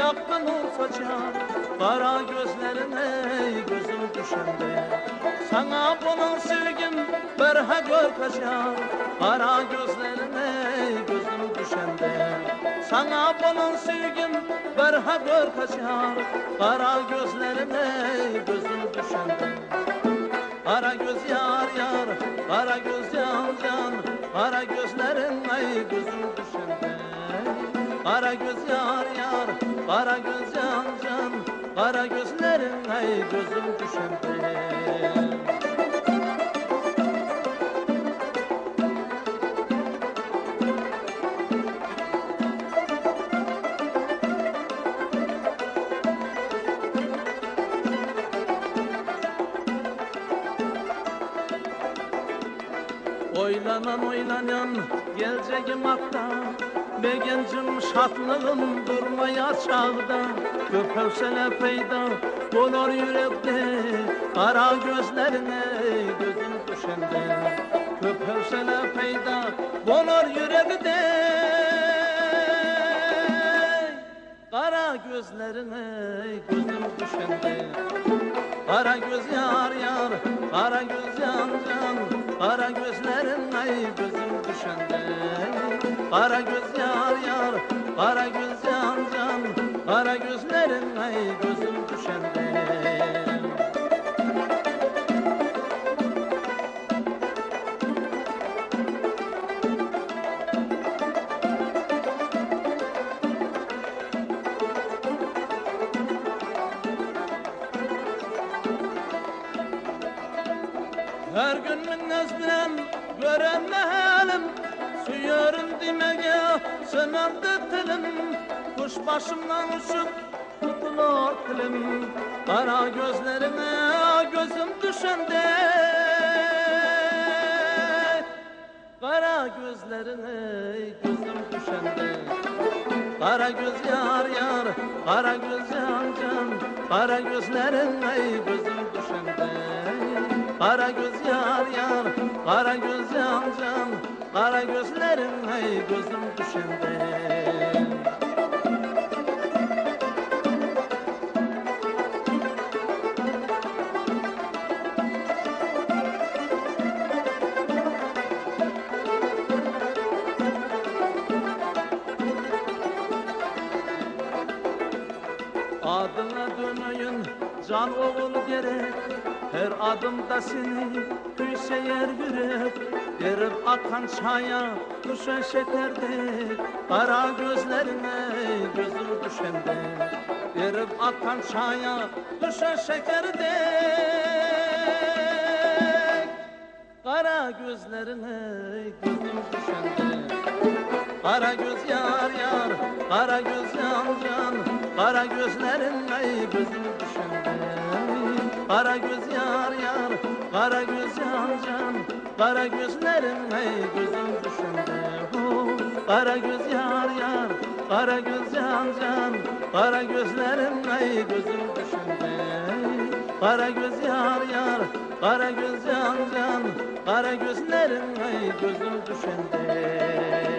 aklını saçar, kara gözlerine gözüm düşende. Sana bunun sevgim berha gör kaçar, kara gözlerine gözüm düşende. Sana bunun sevgim berha gör kaçar, kara gözlerine gözüm düşende. Kara göz yar yar, kara göz can can, kara gözlerin ay gözüm düşende. Kara göz yar yar, kara göz can can, kara gözlerin ay gözüm düşende. Oylanan oylanan geleceğim akta, be gencim şatlığım durmaya çağda. Köpevsele peyda olur yürekte, kara gözlerine gözüm düşende. Köpevsele peyda olur yürekte, kara gözlerine gözüm düşende. Kara göz yar yar, kara göz yan can, kara gözlerin ay gözüm düşende. Kara göz yar yar, kara göz yan can, kara gözlerin ay gözüm düşende. Her gün minnes bilen gören halim, suyarım demege sınırdı tilim. Kuş başımdan uçup tutulur tilim, kara gözlerine gözüm düşende. Kara gözlerine gözüm düşende. Kara göz yar yar, kara göz yan can, kara gözlerin ay gözüm düşende. Kara göz yar yar, kara göz yan can, kara gözlerin ay gözüm düşende. Adına dönüyün can oğul gerek, her adımda seni hüseyer yürek. Erip akan çaya düşen şekerde, kara gözlerine gözüm düşende. Erip akan çaya düşen şekerde, kara gözlerine gözüm düşende. Kara göz yar yar, kara göz yan can, kara gözlerin ay gözüm düşende. Kara göz yar yar, kara göz yan can, kara gözlerin ay gözüm düşende. Kara göz yar yar, kara göz yan can, kara gözlerin ay gözüm düşende. Kara göz yar yar, kara göz yan can, kara gözlerin ay gözüm düşende.